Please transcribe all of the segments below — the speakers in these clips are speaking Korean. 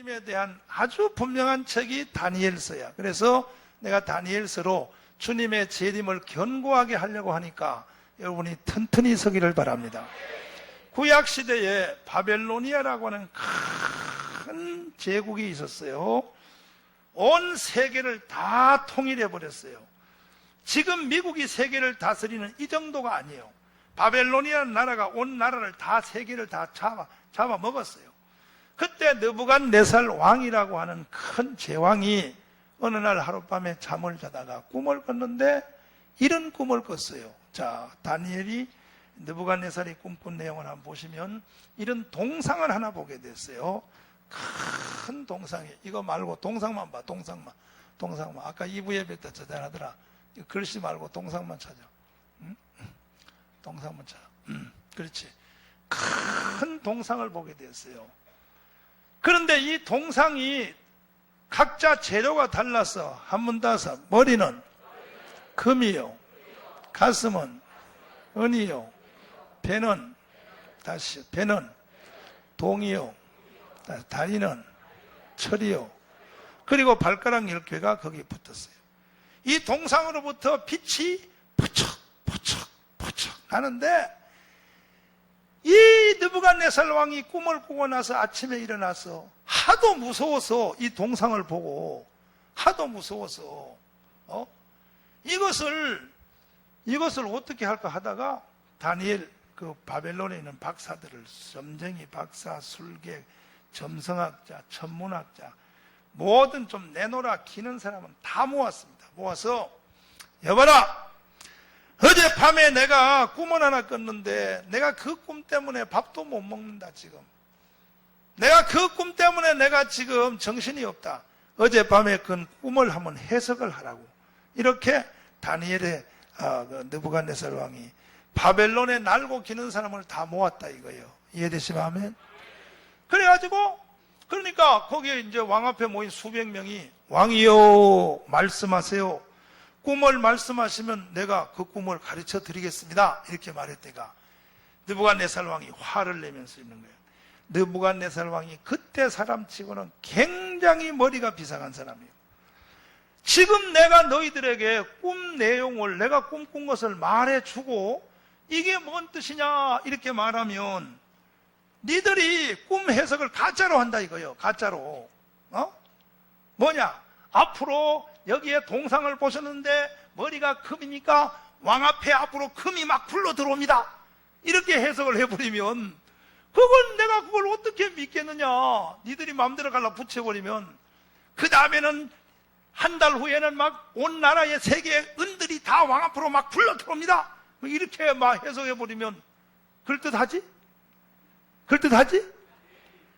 믿음에 대한 아주 분명한 책이 다니엘서야. 그래서 내가 다니엘서로 주님의 재림을 견고하게 하려고 하니까 여러분이 튼튼히 서기를 바랍니다. 구약시대에 바벨로니아라고 하는 큰 제국이 있었어요. 온 세계를 다 통일해버렸어요. 지금 미국이 세계를 다스리는 이 정도가 아니에요. 바벨로니아라는 나라가 온 나라를 다 세계를 다 잡아먹었어요. 그때 느부갓네살 왕이라고 하는 큰 제왕이 어느 날 하룻밤에 잠을 자다가 꿈을 꿨는데 이런 꿈을 꿨어요. 자, 다니엘이 느부갓네살이 꿈꾼 내용을 한번 보시면 이런 동상을 하나 보게 됐어요. 큰 동상이, 이거 말고 동상만 봐. 동상만. 아까 2부 예배 때 저장하더라. 글씨 말고 동상만 찾아. 응? 동상만 찾아. 그렇지. 큰 동상을 보게 됐어요. 그런데 이 동상이 각자 재료가 달라서 한문 따서 머리는 금이요, 가슴은 은이요, 배는 동이요, 다리는 철이요, 그리고 발가락 10개가 거기에 붙었어요. 이 동상으로부터 빛이 포척 하는데 이 느부갓네살 왕이 꿈을 꾸고 나서 아침에 일어나서 하도 무서워서 이 동상을 보고 하도 무서워서 이것을 어떻게 할까 하다가 다니엘 그 바벨론에 있는 박사들을 점쟁이 박사, 술객, 점성학자, 천문학자 뭐든 좀 내놓으라 기는 사람은 다 모았습니다. 모아서 여봐라, 어젯밤에 내가 꿈을 하나 꿨는데 내가 그 꿈 때문에 밥도 못 먹는다. 지금 내가 그 꿈 때문에 내가 지금 정신이 없다. 어젯밤에 그 꿈을 한번 해석을 하라고. 이렇게 다니엘의 느부갓네살 왕이 바벨론에 날고 기는 사람을 다 모았다 이거예요. 이해되시면 아멘. 그래가지고 그러니까 거기에 이제 왕 앞에 모인 수백 명이 왕이요 말씀하세요. 꿈을 말씀하시면 내가 그 꿈을 가르쳐 드리겠습니다. 이렇게 말했다가 느부갓네살 왕이 화를 내면서 있는 거예요. 느부갓네살 왕이 그때 사람치고는 굉장히 머리가 비상한 사람이에요. 지금 내가 너희들에게 꿈 내용을 내가 꿈꾼 것을 말해주고 이게 뭔 뜻이냐 이렇게 말하면 니들이 꿈 해석을 가짜로 한다 이거예요. 가짜로. 뭐냐? 앞으로 여기에 동상을 보셨는데 머리가 금이니까 왕 앞에 앞으로 금이 막 굴러 들어옵니다. 이렇게 해석을 해버리면 내가 그걸 어떻게 믿겠느냐. 니들이 마음대로 갈라 붙여버리면 그 다음에는 한 달 후에는 막 온 나라의 세계의 은들이 다 왕 앞으로 막 굴러 들어옵니다. 이렇게 막 해석해버리면 그럴듯하지?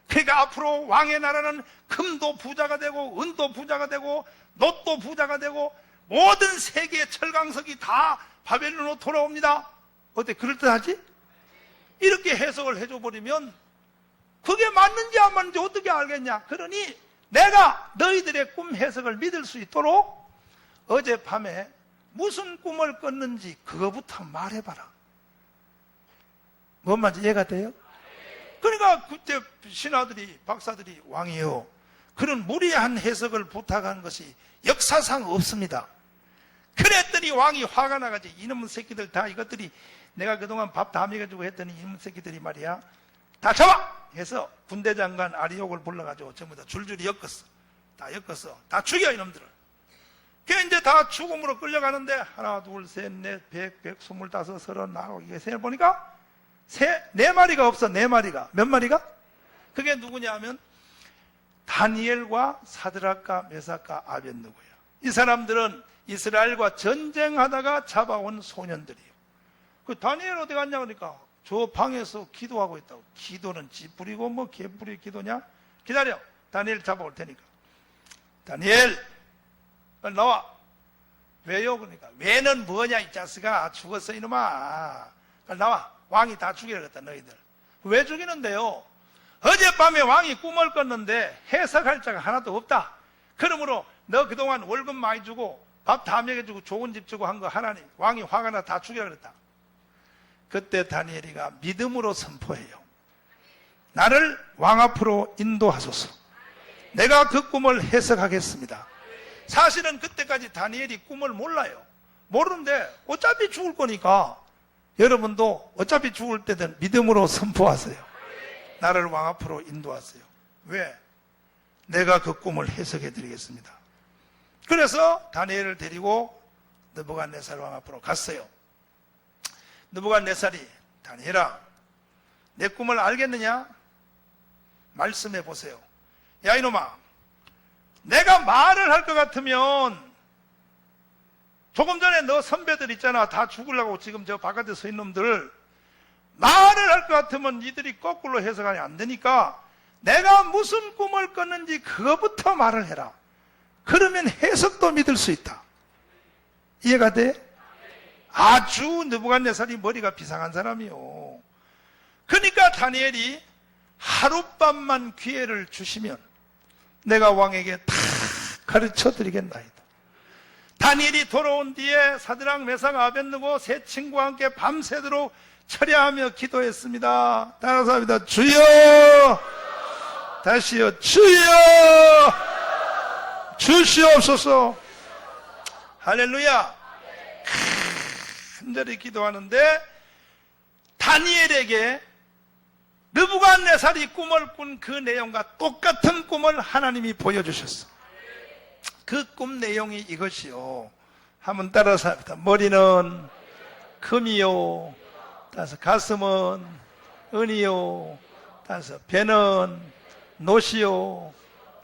그러니까 앞으로 왕의 나라는 금도 부자가 되고 은도 부자가 되고 놋도 부자가 되고 모든 세계의 철강석이 다 바벨론으로 돌아옵니다. 어때? 그럴듯하지? 이렇게 해석을 해줘버리면 그게 맞는지 안 맞는지 어떻게 알겠냐. 그러니 내가 너희들의 꿈 해석을 믿을 수 있도록 어젯밤에 무슨 꿈을 꿨는지 그거부터 말해봐라. 뭔 말인지 이해가 돼요? 그러니까 그때 신하들이 박사들이 왕이요 그런 무리한 해석을 부탁한 것이 역사상 없습니다. 그랬더니 왕이 화가 나가지고 이놈의 새끼들 다 이것들이 내가 그동안 밥 다 먹여주고 했더니 이놈의 새끼들이 말이야 다 잡아! 해서 군대장관 아리옥을 불러가지고 전부 다 줄줄이 엮었어. 다 죽여 이놈들을. 그 이제 다 죽음으로 끌려가는데 하나 둘 셋 넷 백 스물다섯 서른 나하고 이게 세 보니까 네 마리가 없어. 네 마리가. 몇 마리가? 그게 누구냐 하면 다니엘과 사드락과 메삭과 아벳느고예요. 이 사람들은 이스라엘과 전쟁하다가 잡아온 소년들이에요. 그 다니엘 어디 갔냐 그러니까 저 방에서 기도하고 있다고. 기도는 지 뿌리고 뭐 개 뿌리 기도냐? 기다려. 다니엘 잡아올 테니까. 다니엘 빨리 나와. 왜요? 그러니까 왜는 뭐냐 이 자식아. 죽었어 이놈아. 빨리 나와. 왕이 다 죽여야겠다 너희들. 왜 죽이는데요? 어젯밤에 왕이 꿈을 꿨는데 해석할 자가 하나도 없다. 그러므로 너 그동안 월급 많이 주고 밥 다 먹여주고 좋은 집 주고 한 거 하나님 왕이 화가 나 다 죽여야 그랬다. 그때 다니엘이가 믿음으로 선포해요. 나를 왕 앞으로 인도하소서. 내가 그 꿈을 해석하겠습니다. 사실은 그때까지 다니엘이 꿈을 몰라요. 모르는데 어차피 죽을 거니까 여러분도 어차피 죽을 때든 믿음으로 선포하세요. 나를 왕 앞으로 인도하세요. 왜? 내가 그 꿈을 해석해 드리겠습니다. 그래서 다니엘을 데리고 느부갓네살 왕 앞으로 갔어요. 느부갓네살이 다니엘아, 내 꿈을 알겠느냐? 말씀해 보세요. 야 이놈아, 내가 말을 할 것 같으면 조금 전에 너 선배들 있잖아, 다 죽으려고 지금 저 바깥에 서 있는 놈들, 말을 할 것 같으면 니들이 거꾸로 해석하면 안 되니까 내가 무슨 꿈을 꿨는지 그거부터 말을 해라. 그러면 해석도 믿을 수 있다. 이해가 돼? 아주 느부갓네살이 머리가 비상한 사람이요. 그러니까 다니엘이 하룻밤만 기회를 주시면 내가 왕에게 다 가르쳐 드리겠나이다. 다니엘이 돌아온 뒤에 사드락, 메삭, 아벳느고 세 친구와 함께 밤새도록 철야하며 기도했습니다. 따라서 합니다. 주여! 다시요. 주여! 주시옵소서. 할렐루야. 간절히 기도하는데 다니엘에게 느부갓네살이 꿈을 꾼 그 내용과 똑같은 꿈을 하나님이 보여주셨어. 그 꿈 내용이 이것이요. 한번 따라서 합니다. 머리는 금이요. 따라서 가슴은 은이요. 따라서 배는 노시요.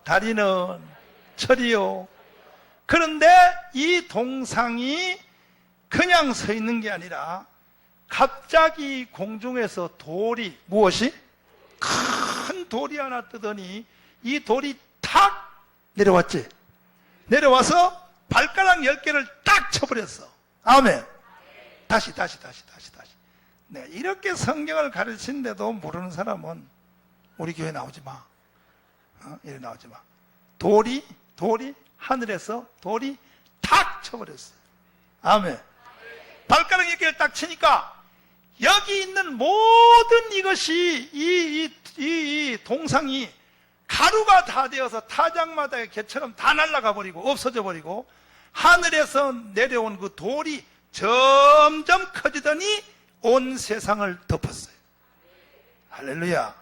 다리는 철이요. 그런데 이 동상이 그냥 서 있는 게 아니라 갑자기 공중에서 돌이, 무엇이? 큰 돌이 하나 뜨더니 이 돌이 탁 내려왔지. 내려와서 발가락 10개를 딱 쳐버렸어. 아멘. 다시. 네, 이렇게 성경을 가르치는데도 모르는 사람은 우리 교회 나오지 마. 이리 나오지 마. 돌이 하늘에서 돌이 탁 쳐버렸어요. 아멘. 발가락 10개를 딱 치니까 여기 있는 모든 이것이 이 동상이 가루가 다 되어서 타작마다 개처럼 다 날아가 버리고 없어져 버리고 하늘에서 내려온 그 돌이 점점 커지더니 온 세상을 덮었어요. 할렐루야.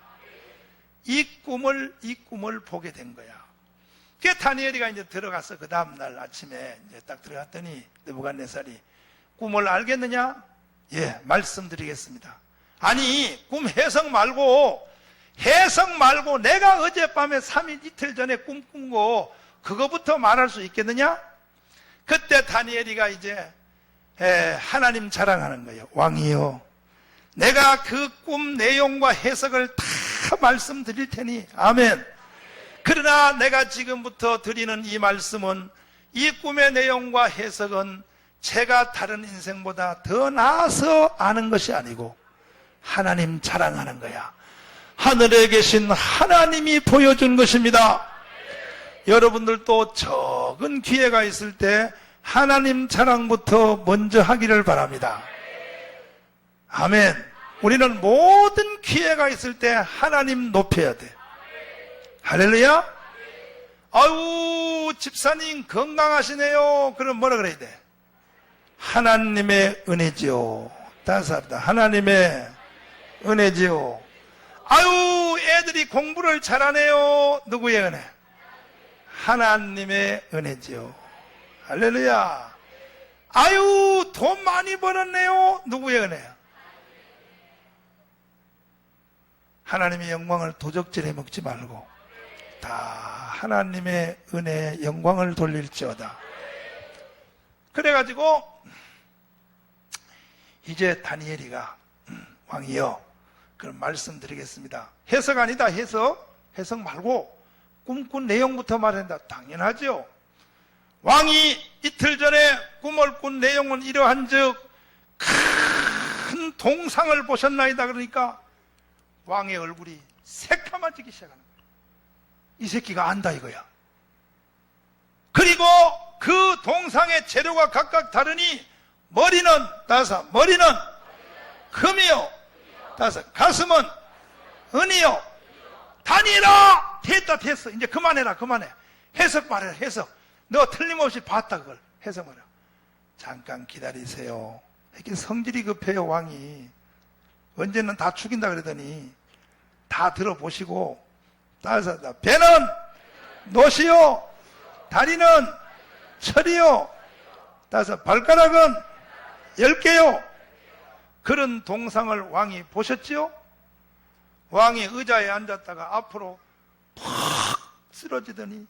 이 꿈을 보게 된 거야. 그 다니엘이가 이제 들어가서 그 다음날 아침에 이제 딱 들어갔더니 느부갓네살이 꿈을 알겠느냐? 예, 말씀드리겠습니다. 아니, 꿈 해석 말고 내가 어젯밤에 3일 이틀 전에 꿈 꾼 거 그거부터 말할 수 있겠느냐? 그때 다니엘이가 이제 하나님 자랑하는 거예요. 왕이요, 내가 그 꿈 내용과 해석을 다 말씀드릴 테니 아멘. 그러나 내가 지금부터 드리는 이 말씀은, 이 꿈의 내용과 해석은 제가 다른 인생보다 더 나아서 아는 것이 아니고 하나님 자랑하는 거야. 하늘에 계신 하나님이 보여준 것입니다. 여러분들도 적은 기회가 있을 때 하나님 자랑부터 먼저 하기를 바랍니다. 아멘. 우리는 모든 기회가 있을 때 하나님 높여야 돼. 할렐루야. 아유, 집사님 건강하시네요. 그럼 뭐라 그래야 돼? 하나님의 은혜지요. 다시 합니다. 하나님의 은혜지요. 아유, 애들이 공부를 잘하네요. 누구의 은혜? 하나님의 은혜지요. 할렐루야. 아유, 돈 많이 벌었네요. 누구의 은혜? 하나님의 영광을 도적질해 먹지 말고 다 하나님의 은혜에 영광을 돌릴지어다. 그래가지고 이제 다니엘이가 왕이여, 그럼 말씀드리겠습니다. 해석 아니다. 해석 말고 꿈꾼 내용부터 말한다. 당연하죠. 왕이 이틀 전에 꿈을 꾼 내용은 이러한즉 큰 동상을 보셨나이다. 그러니까 왕의 얼굴이 새까마지기 시작하는 거야. 이 새끼가 안다 이거야. 그리고 그 동상의 재료가 각각 다르니 머리는 금이요. 가슴은 은이요. 다니엘아, 됐어. 이제 그만해라. 해석 말해라. 해석. 너 틀림없이 봤다. 그걸 해석 말해라. 잠깐 기다리세요. 이렇게 성질이 급해요. 왕이 언제는 다 죽인다 그러더니 다 들어보시고 따라서 배는 노시오, 다리는 철이요, 따라서 발가락은 10개요. 그런 동상을 왕이 보셨지요? 왕이 의자에 앉았다가 앞으로 팍 쓰러지더니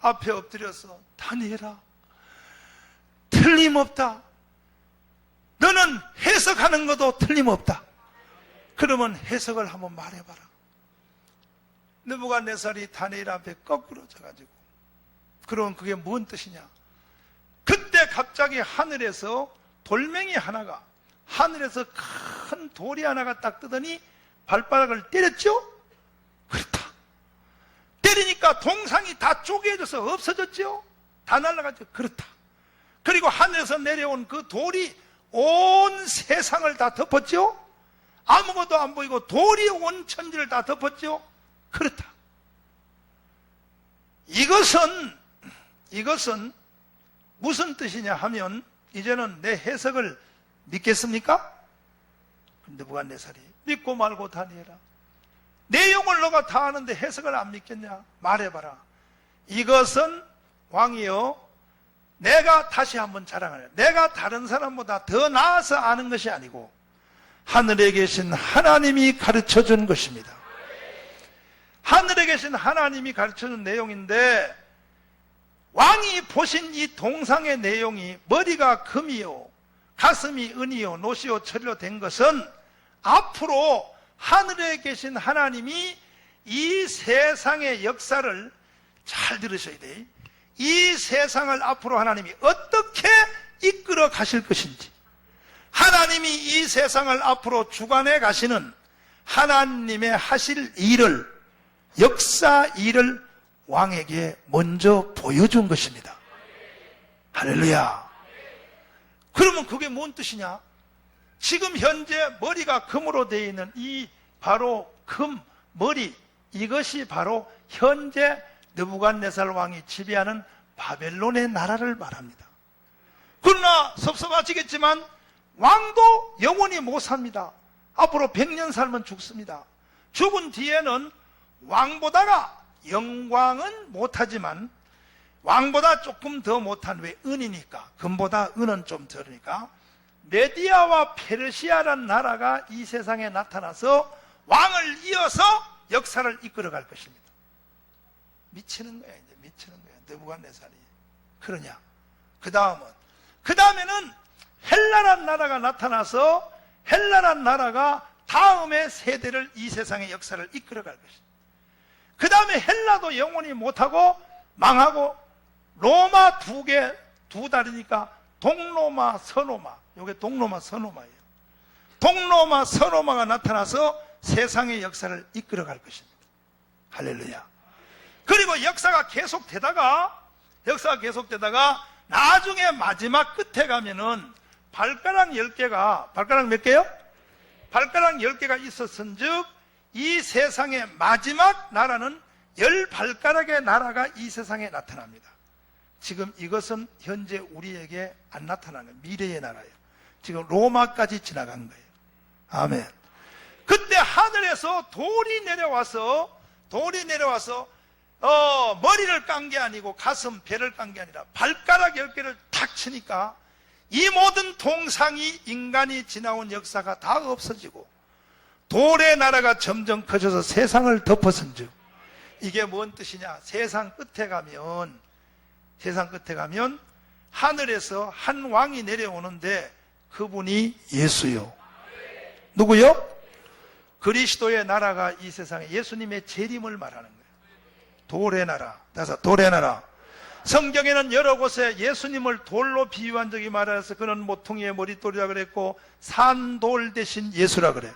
앞에 엎드려서 다니엘아, 틀림없다. 너는 해석하는 것도 틀림없다. 그러면 해석을 한번 말해봐라. 느부갓네살이 다니엘 앞에 거꾸로 져가지고, 그러면 그게 뭔 뜻이냐? 그때 갑자기 하늘에서 돌멩이 하나가, 하늘에서 큰 돌이 하나가 딱 뜨더니 발바닥을 때렸죠? 그렇다. 때리니까 동상이 다 쪼개져서 없어졌죠? 다 날아갔죠? 그렇다. 그리고 하늘에서 내려온 그 돌이 온 세상을 다 덮었죠? 아무것도 안 보이고 돌이 온 천지를 다 덮었죠? 그렇다. 이것은 무슨 뜻이냐 하면, 이제는 내 해석을 믿겠습니까? 느부갓네살이 믿고 말고 다니엘아, 내용을 너가 다 아는데 해석을 안 믿겠냐? 말해봐라. 이것은 왕이여, 내가 다시 한번 자랑하려, 내가 다른 사람보다 더 나아서 아는 것이 아니고 하늘에 계신 하나님이 가르쳐준 것입니다. 하늘에 계신 하나님이 가르쳐준 내용인데, 왕이 보신 이 동상의 내용이 머리가 금이요, 가슴이 은이요, 노시요, 철이로 된 것은 앞으로 하늘에 계신 하나님이 이 세상의 역사를 잘 들으셔야 돼. 이 세상을 앞으로 하나님이 어떻게 이끌어 가실 것인지, 하나님이 이 세상을 앞으로 주관해 가시는 하나님의 하실 일을, 역사 일을 왕에게 먼저 보여준 것입니다. 할렐루야. 그러면 그게 뭔 뜻이냐? 지금 현재 머리가 금으로 되어 있는 이 바로 금 머리, 이것이 바로 현재 느부갓네살 왕이 지배하는 바벨론의 나라를 말합니다. 그러나 섭섭하시겠지만 왕도 영원히 못 삽니다. 앞으로 100년 살면 죽습니다. 죽은 뒤에는 왕보다가 영광은 못하지만, 왕보다 조금 더 못한, 왜? 은이니까, 금보다 은은 좀 덜으니까 메디아와 페르시아라는 나라가 이 세상에 나타나서 왕을 이어서 역사를 이끌어갈 것입니다. 미치는 거야. 이제 미치는 거야, 느부갓네살이. 그러냐? 그 다음에는 헬라란 나라가 나타나서 헬라란 나라가 다음의 세대를, 이 세상의 역사를 이끌어갈 것입니다. 그 다음에 헬라도 영원히 못하고 망하고, 로마 두 다리니까 동로마, 서로마, 이게 동로마, 서로마예요. 동로마, 서로마가 나타나서 세상의 역사를 이끌어갈 것입니다. 할렐루야. 그리고 역사가 계속되다가 나중에 마지막 끝에 가면은 발가락 10개가, 발가락 몇 개요? 발가락 10개가 있었은즉 이 세상의 마지막 나라는 10발가락의 나라가 이 세상에 나타납니다. 지금 이것은 현재 우리에게 안 나타나는 미래의 나라예요. 지금 로마까지 지나간 거예요. 아멘. 그때 하늘에서 돌이 내려와서 머리를 깐 게 아니고 가슴, 배를 깐 게 아니라 발가락 10개를 탁 치니까 이 모든 동상이, 인간이 지나온 역사가 다 없어지고 돌의 나라가 점점 커져서 세상을 덮었은즉, 이게 뭔 뜻이냐? 세상 끝에 가면 하늘에서 한 왕이 내려오는데 그분이 예수요. 누구요? 그리스도의 나라가 이 세상에, 예수님의 재림을 말하는 거예요. 돌의 나라. 따라서 돌의 나라. 성경에는 여러 곳에 예수님을 돌로 비유한 적이 많아서 그는 모퉁이의 머릿돌이라 그랬고 산돌 대신 예수라 그래.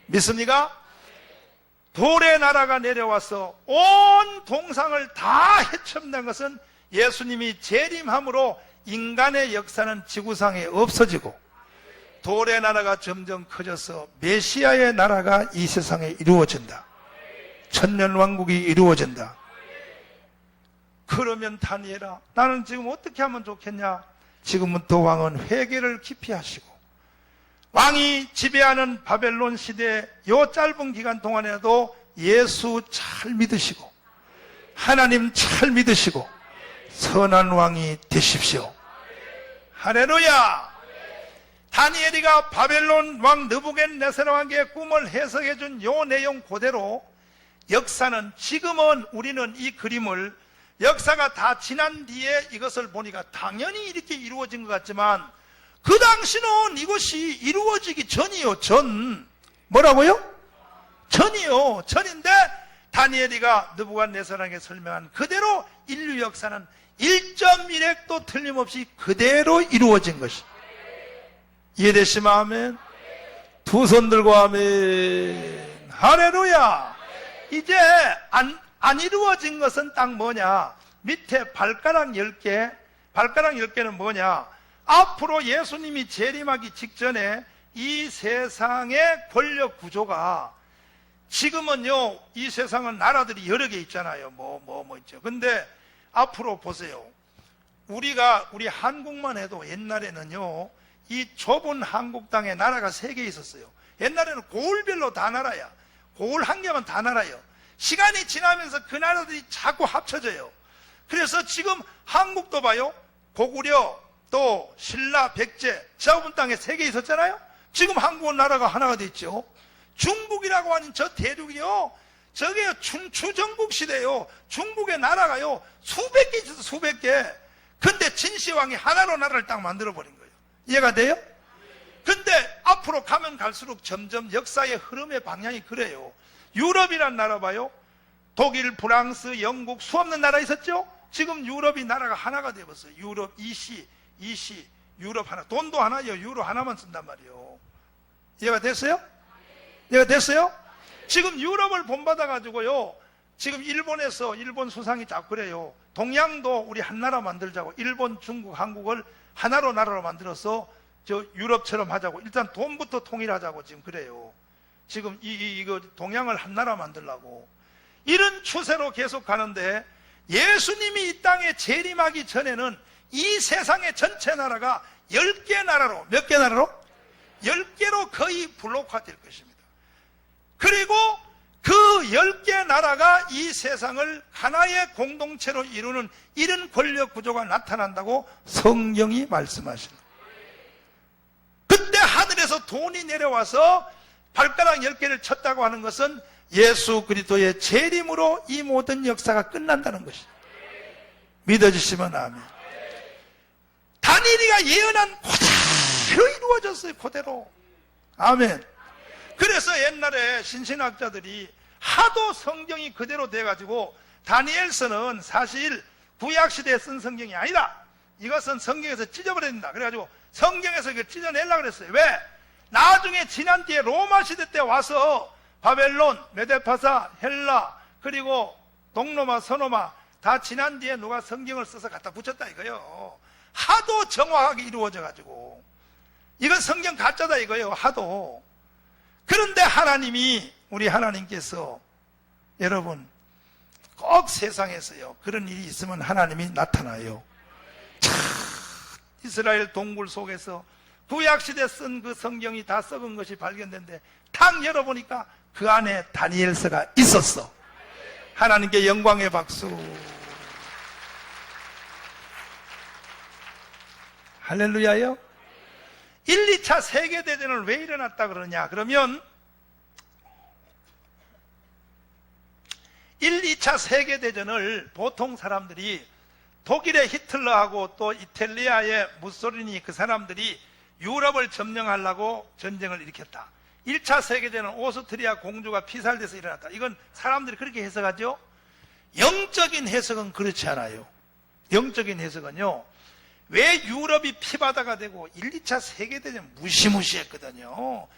믿습니까? 돌의 나라가 내려와서 온 동상을 다 헤쳐낸 것은 예수님이 재림함으로 인간의 역사는 지구상에 없어지고 돌의 나라가 점점 커져서 메시아의 나라가 이 세상에 이루어진다. 천년왕국이 이루어진다. 그러면 다니엘아, 나는 지금 어떻게 하면 좋겠냐? 지금부터 왕은 회개를 깊이 하시고, 왕이 지배하는 바벨론 시대 요 짧은 기간 동안에도 예수 잘 믿으시고 하나님 잘 믿으시고 선한 왕이 되십시오. 할렐루야. 다니엘이가 바벨론 왕 느부갓네살 왕의 꿈을 해석해 준 요 내용 그대로 역사는, 지금은 우리는 이 그림을 역사가 다 지난 뒤에 이것을 보니까 당연히 이렇게 이루어진 것 같지만, 그 당시는 이것이 이루어지기 전이요. 전. 뭐라고요? 전이요. 전인데 다니엘이가 느부갓네살에게 설명한 그대로 인류 역사는 1.1획도 틀림없이 그대로 이루어진 것이. 이해되시면 아멘. 두 손 들고 아멘. 할렐루야. 이제 안 이루어진 것은 딱 뭐냐? 밑에 발가락 10개, 발가락 10개는 뭐냐? 앞으로 예수님이 재림하기 직전에 이 세상의 권력 구조가, 지금은요, 이 세상은 나라들이 여러 개 있잖아요. 뭐 있죠. 근데 앞으로 보세요. 우리 한국만 해도 옛날에는요, 이 좁은 한국 땅에 나라가 3개 있었어요. 옛날에는 고을별로 다 나라야. 고을 한 개만 다 나라요. 시간이 지나면서 그 나라들이 자꾸 합쳐져요. 그래서 지금 한국도 봐요. 고구려, 또 신라, 백제, 좁은 땅에 3개 있었잖아요. 지금 한국은 나라가 하나가 됐죠. 중국이라고 하는 저 대륙이요, 저게 춘추전국 시대요. 중국의 나라가요 수백 개 있어서 수백 개. 근데 진시황이 하나로 나라를 딱 만들어버린 거예요. 이해가 돼요? 근데 앞으로 가면 갈수록 점점 역사의 흐름의 방향이 그래요. 유럽이란 나라 봐요. 독일, 프랑스, 영국, 수없는 나라 있었죠? 지금 유럽이 나라가 하나가 되어버렸어요. 유럽, 이시, 유럽 하나. 돈도 하나요. 유로 하나만 쓴단 말이에요. 이해가 됐어요? 이해가 됐어요? 지금 유럽을 본받아가지고요, 지금 일본에서, 일본 수상이 자꾸 그래요. 동양도 우리 한 나라 만들자고. 일본, 중국, 한국을 하나로 나라로 만들어서 저 유럽처럼 하자고. 일단 돈부터 통일하자고 지금 그래요. 지금 이거 동양을 한 나라 만들라고. 이런 추세로 계속 가는데, 예수님이 이 땅에 재림하기 전에는 이 세상의 전체 나라가 10개 나라로, 몇 개 나라로? 10개로 거의 블록화될 것입니다. 그리고 그 10개 나라가 이 세상을 하나의 공동체로 이루는 이런 권력 구조가 나타난다고 성경이 말씀하십니다. 그때 하늘에서 돈이 내려와서 발가락 10개를 쳤다고 하는 것은 예수 그리스도의 재림으로 이 모든 역사가 끝난다는 것이죠. 믿어주시면 아멘. 다니엘이가 예언한 그대로 이루어졌어요. 그대로. 아멘. 그래서 옛날에 신신학자들이 하도 성경이 그대로 돼가지고, 다니엘서는 사실 구약시대에 쓴 성경이 아니다, 이것은 성경에서 찢어버려야 된다, 그래가지고 성경에서 이걸 찢어내려고 그랬어요. 왜? 나중에 지난 뒤에 로마 시대 때 와서 바벨론, 메데파사, 헬라, 그리고 동로마, 서노마 다 지난 뒤에 누가 성경을 써서 갖다 붙였다 이거예요. 하도 정확하게 이루어져가지고 이건 성경 가짜다 이거예요. 하도. 그런데 하나님이, 우리 하나님께서, 여러분 꼭 세상에서요 그런 일이 있으면 하나님이 나타나요. 참, 이스라엘 동굴 속에서 구약시대 쓴 그 성경이 다 썩은 것이 발견된데 탁 열어보니까 그 안에 다니엘서가 있었어. 하나님께 영광의 박수. 할렐루야요. 1, 2차 세계대전을 왜 일어났다 그러냐? 그러면 1, 2차 세계대전을 보통 사람들이 독일의 히틀러하고 또 이탈리아의 무솔리니 그 사람들이 유럽을 점령하려고 전쟁을 일으켰다. 1차 세계대전은 오스트리아 공주가 피살돼서 일어났다. 이건 사람들이 그렇게 해석하죠. 영적인 해석은 그렇지 않아요. 영적인 해석은요, 왜 유럽이 피바다가 되고 1, 2차 세계대전 무시무시했거든요.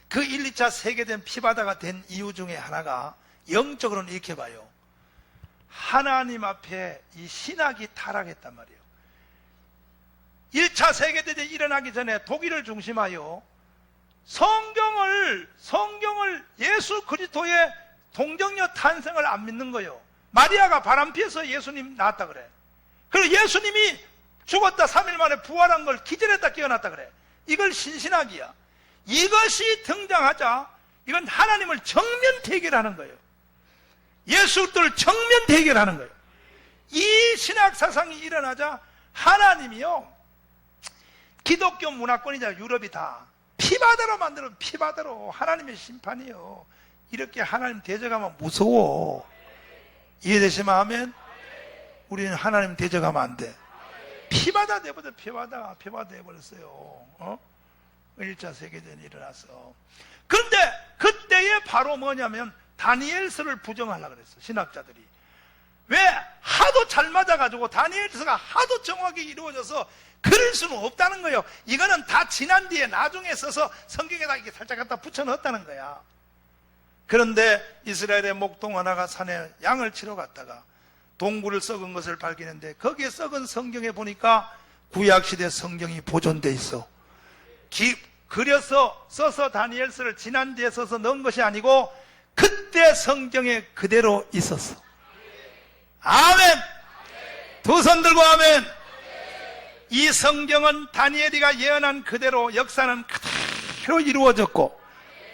그 1, 2차 세계대전 피바다가 된 이유 중에 하나가 영적으로는 이렇게 봐요. 하나님 앞에 이 신학이 타락했단 말이에요. 1차 세계대전이 일어나기 전에 독일을 중심하여 성경을 예수 그리스도의 동정녀 탄생을 안 믿는 거예요. 마리아가 바람피해서 예수님 낳았다 그래. 그리고 예수님이 죽었다 3일 만에 부활한 걸 기절했다 깨어났다 그래. 이걸 신신학이야. 이것이 등장하자 이건 하나님을 정면 대결하는 거예요. 예수를 정면 대결하는 거예요. 이 신학 사상이 일어나자 하나님이요, 기독교 문화권이자 유럽이 다 피바다로 만드는 피바다로 하나님의 심판이요. 이렇게 하나님 대적하면 무서워. 이해되시면 아멘? 우리는 하나님 대적하면 안 돼. 피바다 돼버려. 피바다 돼버렸어요. 1차 세계대전이 일어났어. 그런데 그때에 바로 뭐냐면 다니엘서를 부정하려고 그랬어, 신학자들이. 왜? 하도 잘 맞아가지고 다니엘서가 하도 정확히 이루어져서 그럴 수는 없다는 거예요. 이거는 다 지난 뒤에 나중에 써서 성경에다 이렇게 살짝 갖다 붙여 넣었다는 거야. 그런데 이스라엘의 목동 하나가 산에 양을 치러 갔다가 동굴을 썩은 것을 발견했는데 거기에 썩은 성경에 보니까 구약시대 성경이 보존돼 있어. 그려서 써서 다니엘서를 지난 뒤에 써서 넣은 것이 아니고 그때 성경에 그대로 있었어. 아멘. 두 손 들고 아멘. 이 성경은 다니엘이가 예언한 그대로 역사는 그대로 이루어졌고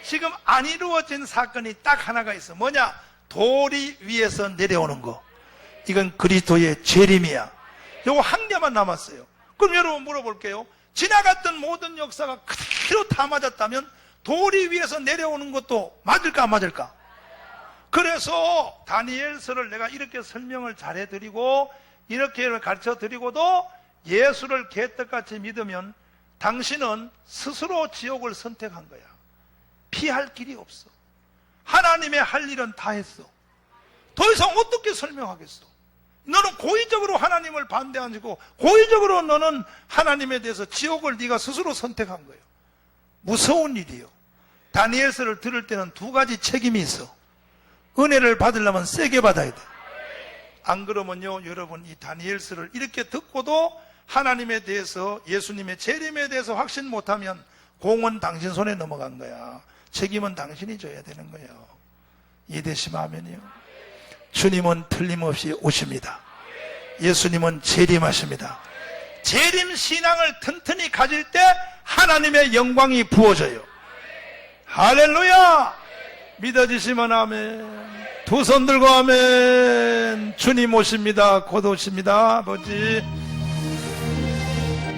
지금 안 이루어진 사건이 딱 하나가 있어. 뭐냐? 돌이 위에서 내려오는 거. 이건 그리스도의 재림이야. 요거 한 개만 남았어요. 그럼 여러분 물어볼게요. 지나갔던 모든 역사가 그대로 다 맞았다면 돌이 위에서 내려오는 것도 맞을까 안 맞을까? 그래서 다니엘서를 내가 이렇게 설명을 잘해드리고 이렇게 가르쳐드리고도 예수를 개떡같이 믿으면 당신은 스스로 지옥을 선택한 거야. 피할 길이 없어. 하나님의 할 일은 다 했어. 더 이상 어떻게 설명하겠어? 너는 고의적으로 하나님을 반대하고 고의적으로 너는 하나님에 대해서 지옥을 네가 스스로 선택한 거예요. 무서운 일이에요. 다니엘서를 들을 때는 두 가지 책임이 있어. 은혜를 받으려면 세게 받아야 돼. 안 그러면요, 여러분 이 다니엘서를 이렇게 듣고도 하나님에 대해서, 예수님의 재림에 대해서 확신 못하면 공은 당신 손에 넘어간 거야. 책임은 당신이 져야 되는 거예요. 이해되시면 아멘이요. 주님은 틀림없이 오십니다. 예수님은 재림하십니다. 재림 신앙을 튼튼히 가질 때 하나님의 영광이 부어져요. 할렐루야. 믿어지시면 아멘. 두 손 들고 아멘. 주님 오십니다. 곧 오십니다.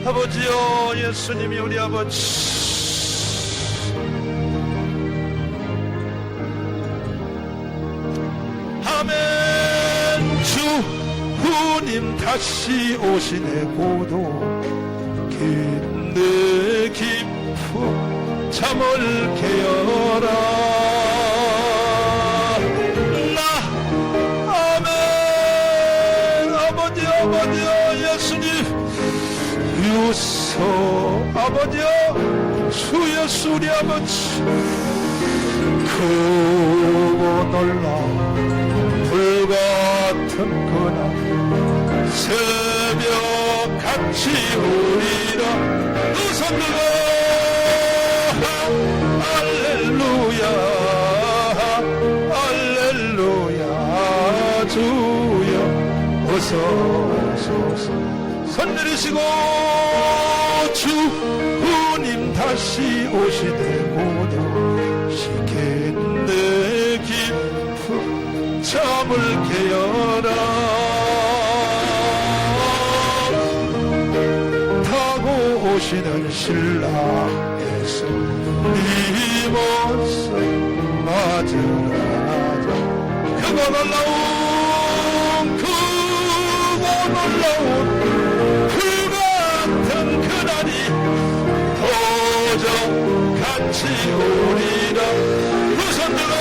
아버지요, 예수님이 우리 아버지, 아멘. 주님 다시 오시네. 고도 긴데 깊은 잠을 깨어라. 나 아멘. 아버지요, 예수님 유서, 아버지요, 주 예수 우리 아버지 크고 놀라운 불같은 그날 새벽같이 우리라. 두 손 들고 할렐루야, 할렐루야. 주여 어서 오소서. 손 내리시고 주님 다시 오시되 고도 시겠네 깊은 잠을 깨어라. 타고 오시는 신랑 예수님 어서 맞으라. 크고 놀라운 그 같은 그날이 도적 같이 오리라. 두 손 들어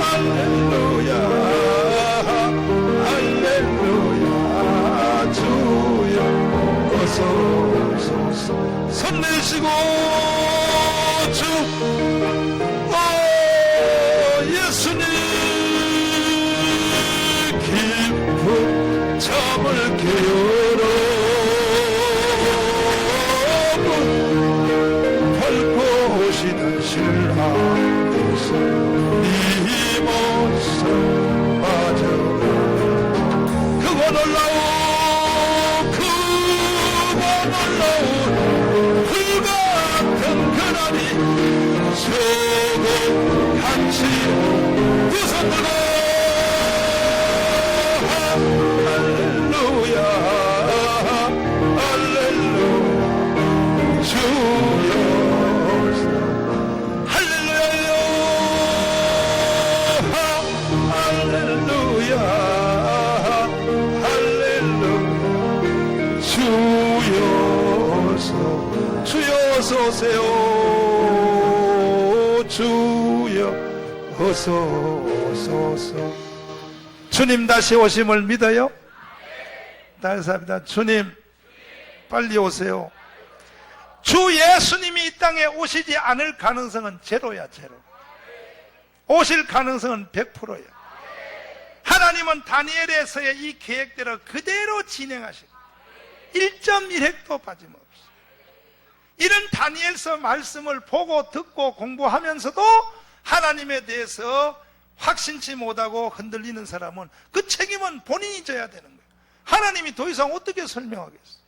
할렐루야, 할렐루야. 주여 어서 오소서. 손 내시고 예수님 깊은 잠을 깨어라. 밝고 오시는 신랑 예수 놀라운 불같은 그날이 소금같이 두 손 들고 할렐루야 할렐루야 주여 할렐루야 할렐루야 할렐루야 주여 어서 오세요 주여 어서 주님 다시 오심을 믿어요? 다시 합니다. 주님 빨리 오세요. 주 예수님이 이 땅에 오시지 않을 가능성은 제로야. 제로. 오실 가능성은 100%야. 하나님은 다니엘에서의 이 계획대로 그대로 진행하시고 1.1획도 빠짐없이 이런 다니엘서 말씀을 보고 듣고 공부하면서도 하나님에 대해서 확신치 못하고 흔들리는 사람은 그 책임은 본인이 져야 되는 거예요. 하나님이 더 이상 어떻게 설명하겠어요?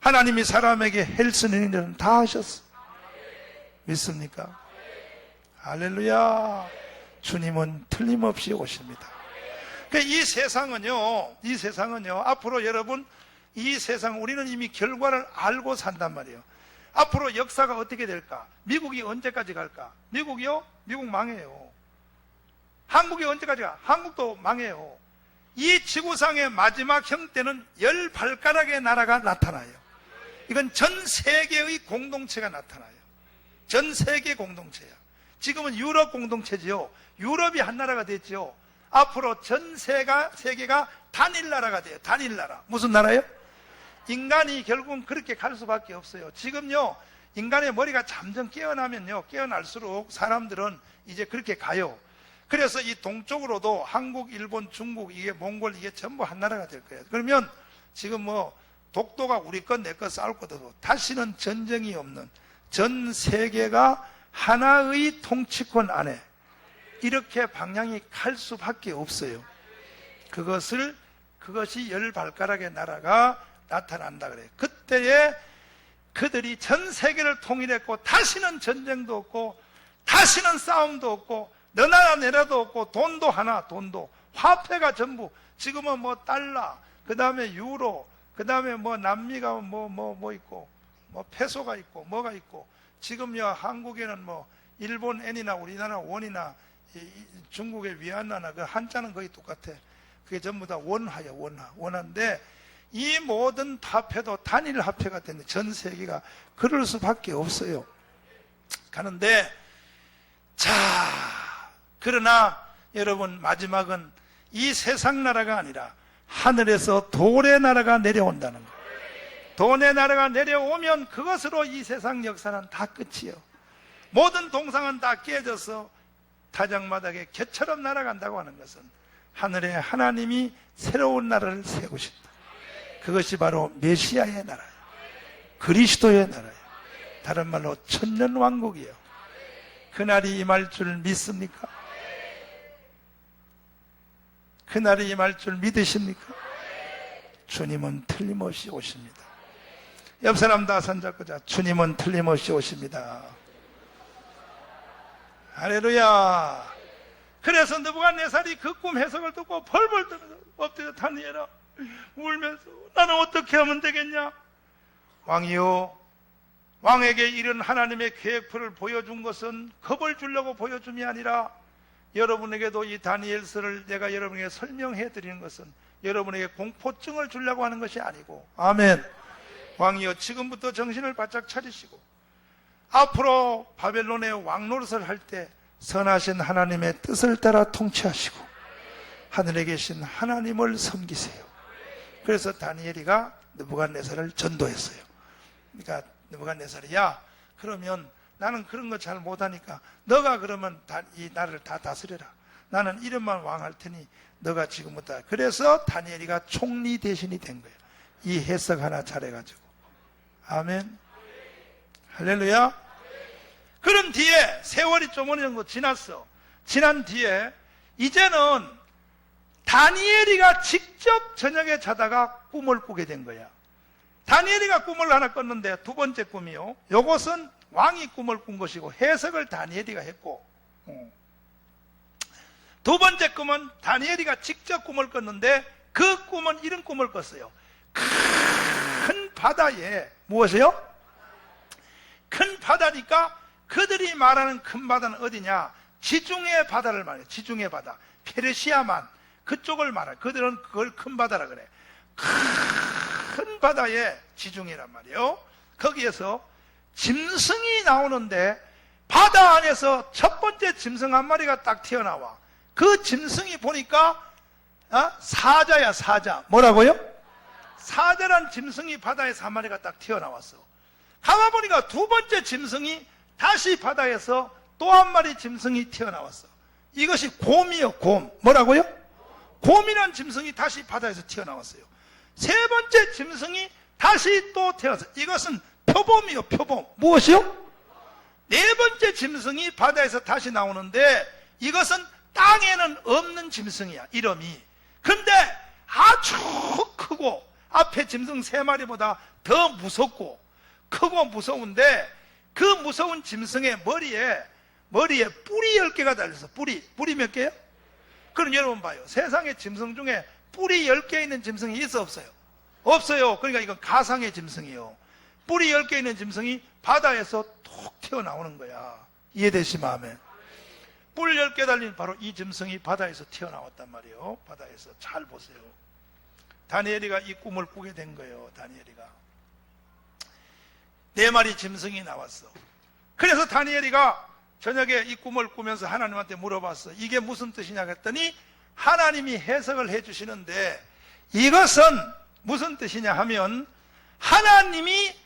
하나님이 사람에게 할 수 있는 일은 다 하셨어. 믿습니까? 할렐루야. 주님은 틀림없이 오십니다. 이 세상은요, 앞으로 여러분, 이 세상 우리는 이미 결과를 알고 산단 말이에요. 앞으로 역사가 어떻게 될까? 미국이 언제까지 갈까? 미국이요? 미국 망해요. 한국이 언제까지 가? 한국도 망해요. 이 지구상의 마지막 형태는 10발가락의 나라가 나타나요. 이건 전 세계의 공동체가 나타나요. 전 세계 공동체야. 지금은 유럽 공동체지요. 유럽이 한 나라가 됐죠. 앞으로 전 세계가 단일 나라가 돼요. 단일 나라. 무슨 나라요? 인간이 결국은 그렇게 갈 수밖에 없어요. 지금요, 인간의 머리가 점점 깨어나면요, 깨어날수록 사람들은 이제 그렇게 가요. 그래서 이 동쪽으로도 한국, 일본, 중국, 이게 몽골, 이게 전부 한 나라가 될 거예요. 그러면 지금 뭐 독도가 우리 것, 내 것 싸울 것도 없고 다시는 전쟁이 없는 전 세계가 하나의 통치권 안에 이렇게 방향이 갈 수밖에 없어요. 그것이 10발가락의 나라가 나타난다 그래요. 그때에 그들이 전 세계를 통일했고 다시는 전쟁도 없고 다시는 싸움도 없고 너 나라 내라도 없고 돈도 하나, 돈도 화폐가 전부 지금은 뭐 달러, 그 다음에 유로, 그 다음에 뭐 남미가 뭐 있고 뭐 페소가 있고 뭐가 있고 지금요 한국에는 뭐 일본 엔이나 우리나라 원이나 중국의 위안화나 그 한자는 거의 똑같아. 그게 전부 다 원화야. 원화인데 이 모든 화폐도 단일 화폐가 되는 전 세계가 그럴 수밖에 없어요. 가는데 자, 그러나 여러분 마지막은 이 세상 나라가 아니라 하늘에서 돌의 나라가 내려온다는 거예요. 돌의 나라가 내려오면 그것으로 이 세상 역사는 다 끝이에요. 모든 동상은 다 깨져서 타작마당에 개처럼 날아간다고 하는 것은 하늘에 하나님이 새로운 나라를 세우신다. 그것이 바로 메시아의 나라예요. 그리스도의 나라예요. 다른 말로 천년왕국이에요. 그날이 임할 줄 믿습니까? 그날이 임할 줄 믿으십니까? 주님은 틀림없이 오십니다. 옆 사람 다 손잡고자. 주님은 틀림없이 오십니다. 할렐루야. 그래서 느부갓네살이 그 꿈 해석을 듣고 벌벌 떨어져 엎드려 다니엘아 울면서 나는 어떻게 하면 되겠냐? 왕이요, 왕에게 이런 하나님의 계획표를 보여준 것은 겁을 주려고 보여줌이 아니라 여러분에게도 이 다니엘서를 내가 여러분에게 설명해 드리는 것은 여러분에게 공포증을 주려고 하는 것이 아니고, 아멘. 왕이여, 지금부터 정신을 바짝 차리시고 앞으로 바벨론의 왕 노릇을 할 때 선하신 하나님의 뜻을 따라 통치하시고 하늘에 계신 하나님을 섬기세요. 그래서 다니엘이가 느부갓네살을 전도했어요. 그러니까 느부갓네살이 야, 그러면 나는 그런 거 잘 못하니까 너가 그러면 이 나라를 다 다스려라. 나는 이름만 왕할 테니 너가 지금부터. 그래서 다니엘이가 총리 대신이 된 거예요. 이 해석 하나 잘해가지고. 아멘. 할렐루야. 그런 뒤에 세월이 좀 어느 정도 지났어. 지난 뒤에 이제는 다니엘이가 직접 저녁에 자다가 꿈을 꾸게 된 거야. 다니엘이가 꿈을 하나 꿨는데 두 번째 꿈이요. 요것은 왕이 꿈을 꾼 것이고 해석을 다니엘이가 했고, 두 번째 꿈은 다니엘이가 직접 꿈을 꿨는데 그 꿈은 이런 꿈을 꿨어요. 큰 바다에, 무엇이요? 큰 바다니까 그들이 말하는 큰 바다는 어디냐? 지중해 바다를 말해요. 지중해 바다. 페르시아만 그쪽을 말해요. 그들은 그걸 큰 바다라 그래. 큰 바다의 지중해란 말이에요. 거기에서 짐승이 나오는데 바다 안에서 첫 번째 짐승 한 마리가 딱 튀어나와. 그 짐승이 보니까 사자야, 사자. 뭐라고요? 사자란 짐승이 바다에서 한 마리가 딱 튀어나왔어. 가만보니까 두 번째 짐승이 다시 바다에서 또 한 마리 짐승이 튀어나왔어. 이것이 곰이요, 곰. 뭐라고요? 곰이란 짐승이 다시 바다에서 튀어나왔어요. 세 번째 짐승이 다시 또 태어났어요. 이것은 표범이요, 표범. 무엇이요? 네 번째 짐승이 바다에서 다시 나오는데 이것은 땅에는 없는 짐승이야, 이름이. 근데 아주 크고 앞에 짐승 세 마리보다 더 무섭고 크고 무서운데 그 무서운 짐승의 머리에 뿔이 10개가 달려서 뿔이 몇 개요? 그럼 여러분 봐요. 세상의 짐승 중에 뿔이 10개 있는 짐승이 있어 없어요? 없어요. 그러니까 이건 가상의 짐승이에요. 뿔이 10개 있는 짐승이 바다에서 톡 튀어나오는 거야. 이해되시면 아멘. 뿔 10개 달린 바로 이 짐승이 바다에서 튀어나왔단 말이에요. 바다에서. 잘 보세요. 다니엘이가 이 꿈을 꾸게 된 거예요. 다니엘이가. 네 마리 짐승이 나왔어. 그래서 다니엘이가 저녁에 이 꿈을 꾸면서 하나님한테 물어봤어. 이게 무슨 뜻이냐 했더니 하나님이 해석을 해주시는데 이것은 무슨 뜻이냐 하면 하나님이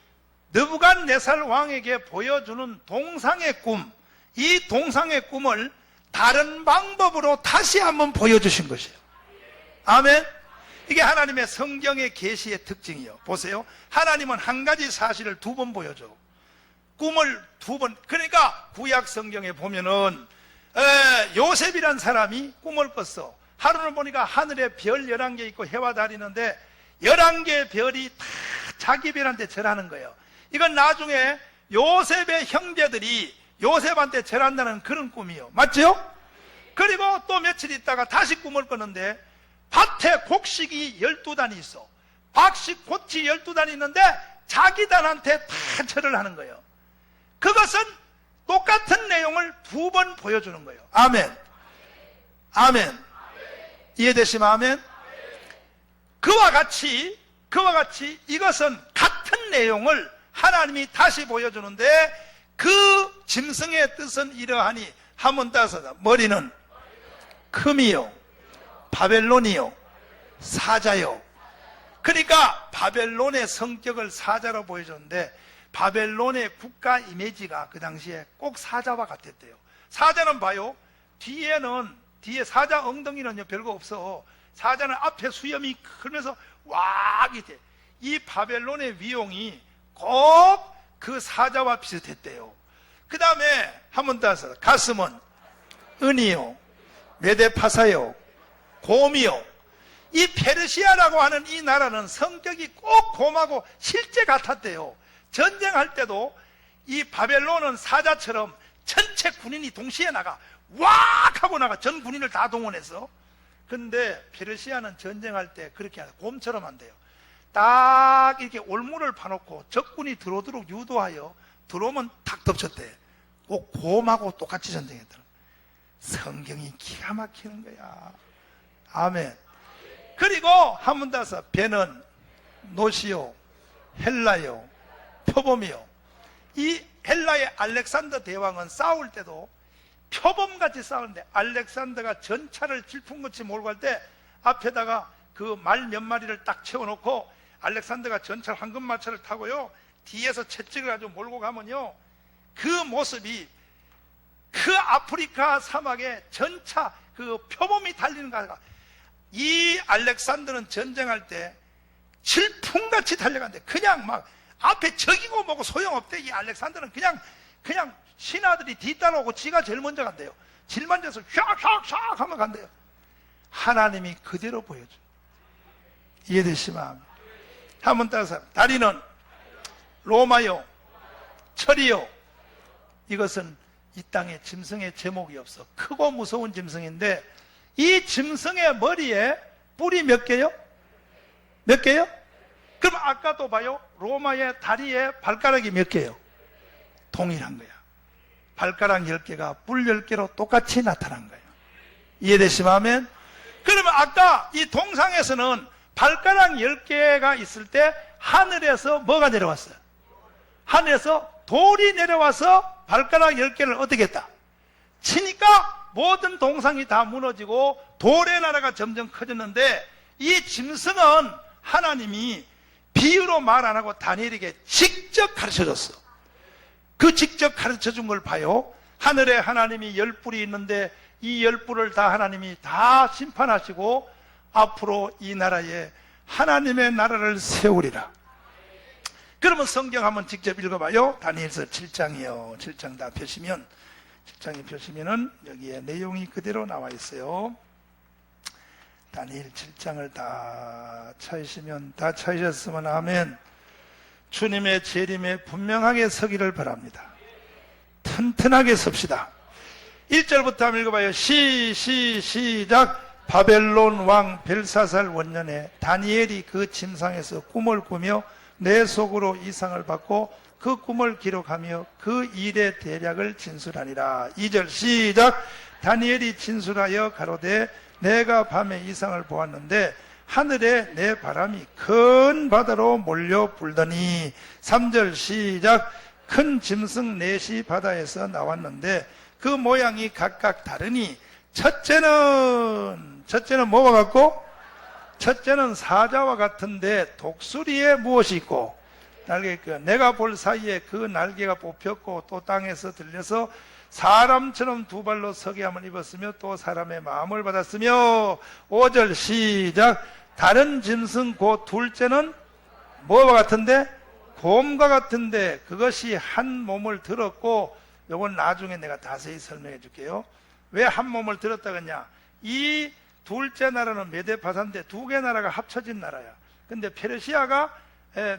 느부갓네살 왕에게 보여주는 동상의 꿈, 이 동상의 꿈을 다른 방법으로 다시 한번 보여주신 것이에요. 아멘. 이게 하나님의 성경의 계시의 특징이에요. 보세요. 하나님은 한 가지 사실을 두 번 보여줘. 꿈을 두 번. 그러니까 구약 성경에 보면은 요셉이란 사람이 꿈을 꿨어. 하루는 보니까 하늘에 별 11개 있고 해와 달이 있는데 11개의 별이 다 자기 별한테 절하는 거예요. 이건 나중에 요셉의 형제들이 요셉한테 절한다는 그런 꿈이에요. 맞죠? 그리고 또 며칠 있다가 다시 꿈을 꿨는데 밭에 곡식이 12단이 있어. 박식 고치 12단이 있는데 자기 단한테 다 절을 하는 거예요. 그것은 똑같은 내용을 두 번 보여주는 거예요. 아멘. 아멘. 이해되시면 아멘. 그와 같이 이것은 같은 내용을 하나님이 다시 보여주는데 그 짐승의 뜻은 이러하니 한번 따서 머리는 금이요 바벨론이요 사자요. 그러니까 바벨론의 성격을 사자로 보여줬는데 바벨론의 국가 이미지가 그 당시에 꼭 사자와 같았대요. 사자는 봐요. 뒤에 사자 엉덩이는 별거 없어. 사자는 앞에 수염이 크면서 왁 이렇게. 이 바벨론의 위용이 꼭 그 사자와 비슷했대요. 그 다음에 한 번 더 하세요. 가슴은 은이요 메데파사요 곰이요. 이 페르시아라고 하는 이 나라는 성격이 꼭 곰하고 실제 같았대요. 전쟁할 때도 이 바벨론은 사자처럼 전체 군인이 동시에 나가 왁 하고 나가. 전 군인을 다 동원해서. 근데 페르시아는 전쟁할 때 그렇게 곰처럼 한대요. 딱 이렇게 올무를 파놓고 적군이 들어오도록 유도하여 들어오면 탁 덮쳤대. 꼭 곰하고 똑같이 전쟁했더라. 성경이 기가 막히는 거야. 아멘. 그리고 한 번 더 해서 배는 노시요 헬라요 표범이요. 이 헬라의 알렉산더 대왕은 싸울 때도 표범같이 싸우는데 알렉산더가 전차를 질풍같이 몰고 갈 때 앞에다가 그 말 몇 마리를 딱 채워놓고 알렉산더가 전차 황금마차를 타고요 뒤에서 채찍을 가지고 몰고 가면요 그 모습이 그 아프리카 사막에 전차 그 표범이 달리는 거가. 이 알렉산더는 전쟁할 때 질풍같이 달려간대. 그냥 막 앞에 적이고 뭐고 소용없대. 이 알렉산더는 그냥 신하들이 뒤따라오고 지가 제일 먼저 간대요. 질 만져서 샥샥샥 하면 간대요. 하나님이 그대로 보여줘. 이해되시면 한번 따라서 다리는 로마요, 철이요. 이것은 이 땅에 짐승의 제목이 없어. 크고 무서운 짐승인데 이 짐승의 머리에 뿔이 몇 개요? 몇 개요? 그럼 아까도 봐요. 로마의 다리에 발가락이 몇 개요? 동일한 거야. 발가락 10개가 뿔 10개로 똑같이 나타난 거예요. 이해되시면 아멘? 그러면 아까 이 동상에서는 발가락 10개가 있을 때 하늘에서 뭐가 내려왔어요? 하늘에서 돌이 내려와서 발가락 10개를 어떻게 했다? 치니까 모든 동상이 다 무너지고 돌의 나라가 점점 커졌는데 이 짐승은 하나님이 비유로 말 안 하고 다니엘에게 직접 가르쳐줬어. 그 직접 가르쳐준 걸 봐요. 하늘에 하나님이 10뿔이 있는데 이 10뿔을 다 하나님이 다 심판하시고 앞으로 이 나라에 하나님의 나라를 세우리라. 그러면 성경 한번 직접 읽어봐요. 다니엘서 7장이요. 7장 다 펴시면 7장에 펴시면은 여기에 내용이 그대로 나와 있어요. 다니엘 7장을 다 찾으시면 다 찾으셨으면 아멘. 주님의 재림에 분명하게 서기를 바랍니다. 튼튼하게 섭시다. 1절부터 한번 읽어봐요. 시작. 바벨론 왕 벨사살 원년에 다니엘이 그 침상에서 꿈을 꾸며 내 속으로 이상을 받고 그 꿈을 기록하며 그 일의 대략을 진술하니라. 2절 시작. 다니엘이 진술하여 가로되 내가 밤에 이상을 보았는데 하늘에 내 바람이 큰 바다로 몰려 불더니. 3절 시작. 큰 짐승 넷이 바다에서 나왔는데 그 모양이 각각 다르니 첫째는 뭐와 같고? 첫째는 사자와 같은데 독수리에 무엇이 있고? 날개 있고. 내가 볼 사이에 그 날개가 뽑혔고 또 땅에서 들려서 사람처럼 두 발로 서게 함을 입었으며 또 사람의 마음을 받았으며. 5절 시작. 다른 짐승 곧 둘째는 뭐와 같은데? 곰과 같은데 그것이 한 몸을 들었고, 요건 나중에 내가 자세히 설명해 줄게요. 왜 한 몸을 들었다 그러냐? 이 둘째 나라는 메데파사인데 두 개 나라가 합쳐진 나라야. 근데 페르시아가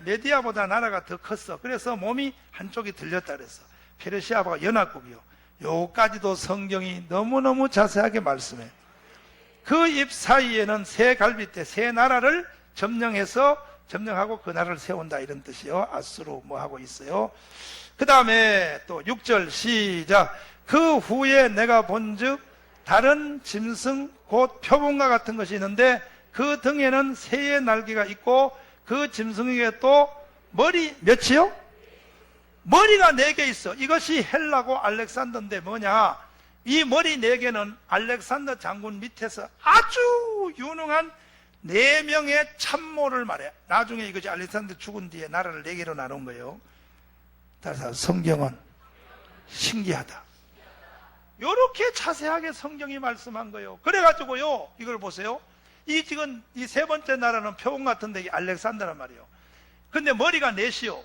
메디아보다 나라가 더 컸어. 그래서 몸이 한쪽이 들렸다 그랬어. 페르시아가 연합국이요. 요까지도 성경이 너무너무 자세하게 말씀해. 그 입 사이에는 세 갈빗대, 세 나라를 점령하고 그 나라를 세운다 이런 뜻이요. 아수르 뭐 하고 있어요. 그 다음에 또 6절 시작. 그 후에 내가 본즉 다른 짐승 곧 표범과 같은 것이 있는데 그 등에는 새의 날개가 있고 그 짐승에게 또 머리 몇이요? 머리가 4개 있어. 이것이 헬라고 알렉산더인데 뭐냐? 이 머리 4개는 알렉산더 장군 밑에서 아주 유능한 4명의 참모를 말해. 나중에 이것이 알렉산더 죽은 뒤에 나라를 4개로 나눈 거예요. 따라서 성경은 신기하다. 이렇게 자세하게 성경이 말씀한 거예요. 그래가지고요, 이걸 보세요. 지금 이 세 번째 나라는 표범 같은데 알렉산더란 말이에요. 근데 머리가 4시요.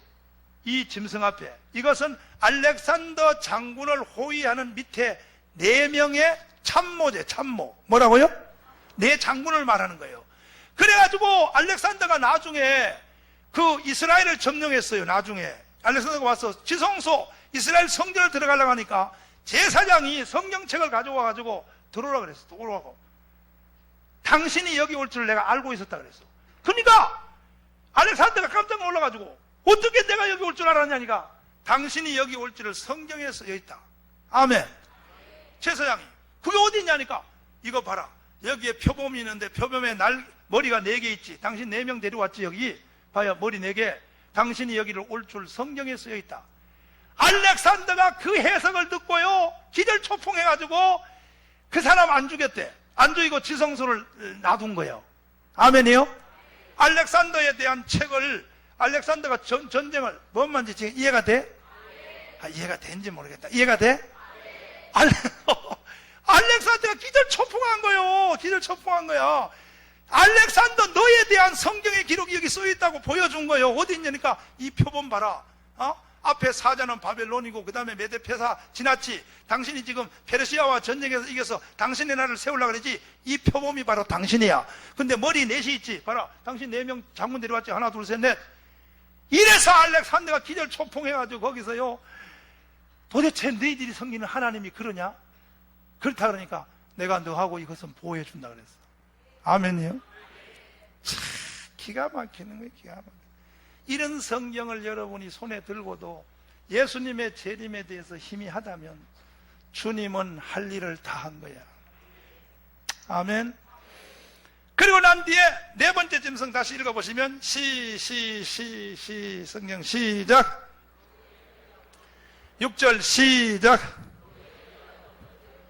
이 짐승 앞에. 이것은 알렉산더 장군을 호위하는 밑에 4명의 참모제, 참모. 뭐라고요? 4장군을 말하는 거예요. 그래가지고 알렉산더가 나중에 그 이스라엘을 점령했어요. 나중에 알렉산더가 와서 지성소 이스라엘 성전을 들어가려고 하니까 제사장이 성경책을 가져와가지고 들어오라 그랬어. 들어오라고. 당신이 여기 올 줄 내가 알고 있었다 그랬어. 그러니까 알렉산더가 깜짝 놀라가지고 어떻게 내가 여기 올 줄 알았냐니까 당신이 여기 올 줄을 성경에 쓰여 있다. 아멘. 제사장이 그게 어디 있냐니까 이거 봐라. 여기에 표범이 있는데 표범에 머리가 4개 있지. 당신 4명 데려왔지. 여기 봐요. 머리 4개. 당신이 여기를 올 줄 성경에 쓰여 있다. 알렉산더가 그 해석을 듣고요 기절초풍해가지고 그 사람 안 죽였대. 안 죽이고 지성소를 놔둔 거예요. 아멘이요? 알렉산더에 대한 책을 알렉산더가 전쟁을 뭔 말인지 지금 이해가 돼? 이해가 되는지 모르겠다. 이해가 돼? 알렉산더가 기절초풍한 거예요. 기절초풍한 거야. 알렉산더 너에 대한 성경의 기록이 여기 써있다고 보여준 거예요. 어디 있냐니까 이 표본 봐라. 앞에 사자는 바벨론이고 그 다음에 메데페사 지났지. 당신이 지금 페르시아와 전쟁에서 이겨서 당신의 나라를 세우려고 그러지. 이 표범이 바로 당신이야. 근데 머리 넷이 있지. 봐라, 당신 4명 장군 데려왔지. 하나 둘 셋 넷. 이래서 알렉산더가 기절 초풍해가지고 거기서요, 도대체 너희들이 섬기는 하나님이 그러냐? 그렇다 그러니까 내가 너하고 이것은 보호해 준다 그랬어. 아멘이요. 참 기가 막히는 거예요. 기가 막히는. 이런 성경을 여러분이 손에 들고도 예수님의 재림에 대해서 희미하다면 주님은 할 일을 다 한 거야. 아멘. 그리고 난 뒤에 4번째 짐승 다시 읽어보시면 성경 시작. 6절 시작.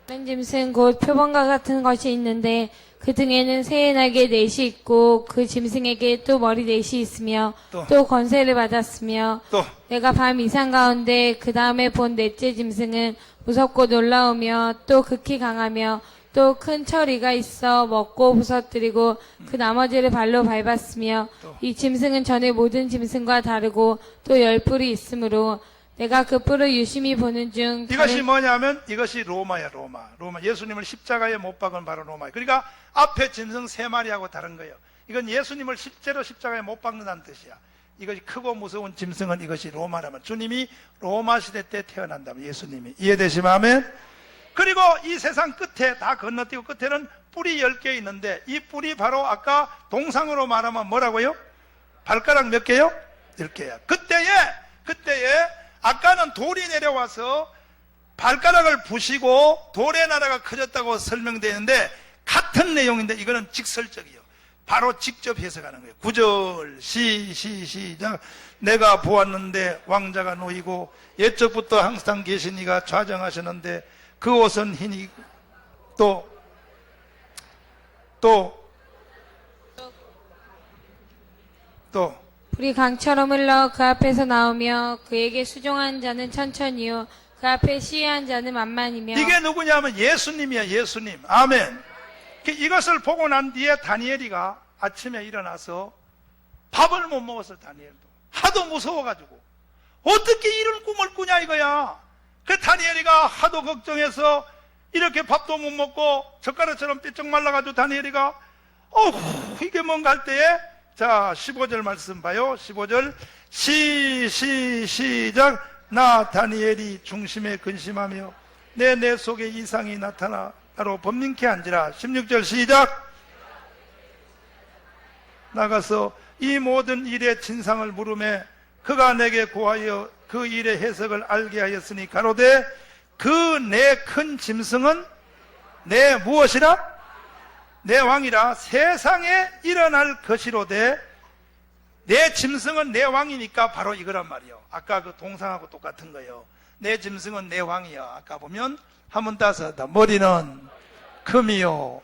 다른 짐승 곧 표범과 같은 것이 있는데 그 등에는 새의 날개 4이 있고 그 짐승에게 또 머리 4이 있으며 또 권세를 받았으며 또 내가 밤 이상 가운데 그 다음에 본 넷째 짐승은 무섭고 놀라우며 또 극히 강하며 또 큰 처리가 있어 먹고 부서뜨리고 그 나머지를 발로 밟았으며 이 짐승은 전에 모든 짐승과 다르고 또 10뿔이 있으므로 내가 그 뿔을 유심히 보는 중 이것이 뭐냐면 이것이 로마야. 로마. 예수님을 십자가에 못 박은 바로 로마야. 그러니까 앞에 짐승 3마리하고 다른 거예요. 이건 예수님을 실제로 십자가에 못 박는다는 뜻이야. 이것이 크고 무서운 짐승은 이것이 로마라면 주님이 로마 시대 때 태어난다면 예수님이. 이해되시면 아멘. 그리고 이 세상 끝에 다 건너뛰고 끝에는 뿔이 10개 있는데 이 뿔이 바로 아까 동상으로 말하면 뭐라고요? 발가락 몇 개요? 10개야. 그때에 아까는 돌이 내려와서 발가락을 부시고 돌의 나라가 커졌다고 설명되어 있는데 같은 내용인데 이거는 직설적이에요. 바로 직접 해석하는 거예요. 9절 시작. 내가 보았는데 왕자가 놓이고 옛적부터 항상 계신 이가 좌정하셨는데 그 옷은 흰이 또 불이 강처럼 흘러 그 앞에서 나오며 그에게 수종한 자는 천천히요 그 앞에 시위한 자는 만만이며. 이게 누구냐면 예수님이야. 예수님. 아멘. 이것을 보고 난 뒤에 다니엘이가 아침에 일어나서 밥을 못 먹었어. 다니엘도 하도 무서워가지고 어떻게 이런 꿈을 꾸냐 이거야. 그 다니엘이가 하도 걱정해서 이렇게 밥도 못 먹고 젓가락처럼 삐쩍 말라가지고 다니엘이가 이게 뭔가 할 때에 자 15절 말씀 봐요. 15절 시작. 나 다니엘이 중심에 근심하며 내 속에 이상이 나타나 나로 범민케 한지라. 16절 시작. 나가서 이 모든 일의 진상을 물으매 그가 내게 고하여 그 일의 해석을 알게 하였으니 가로되 그 내 큰 짐승은 내 무엇이라? 내 왕이라 세상에 일어날 것이로되. 내 짐승은 내 왕이니까 바로 이거란 말이요. 아까 그 동상하고 똑같은 거예요. 내 짐승은 내 왕이야. 아까 보면 한문 따서 머리는 금이요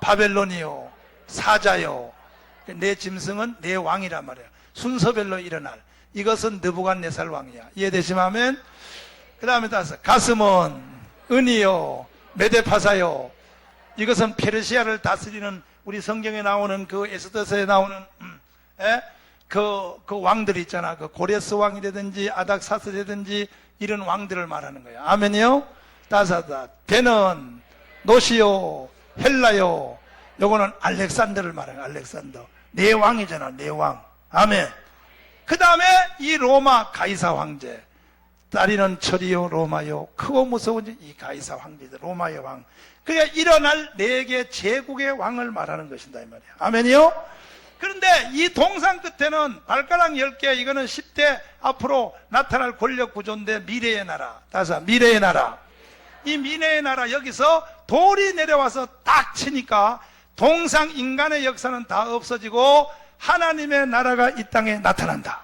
바벨론이요 사자요. 내 짐승은 내 왕이란 말이야. 순서별로 일어날. 이것은 느부갓네살 왕이야. 이해되시면 아멘. 그 다음에 따서 가슴은 은이요 메데파사요. 이것은 페르시아를 다스리는 우리 성경에 나오는 그 에스더서에 나오는 그 왕들 있잖아. 그 고레스 왕이라든지 아닥사스라든지 이런 왕들을 말하는 거야. 아멘이요. 따사다. 배는 노시요 헬라요. 요거는 알렉산더를 말하는 거야. 알렉산더. 내 왕이잖아. 내 왕. 아멘. 그 다음에 이 로마 가이사 황제. 딸이는 철이요 로마요. 크고 무서운 이 가이사 황제들. 로마의 왕. 그게 일어날 4개 제국의 왕을 말하는 것이다 이 말이야. 아멘이요. 그런데 이 동상 끝에는 발가락 10개. 이거는 10대 앞으로 나타날 권력 구조인데 미래의 나라. 다시 미래의 나라. 이 미래의 나라 여기서 돌이 내려와서 딱 치니까 동상 인간의 역사는 다 없어지고 하나님의 나라가 이 땅에 나타난다.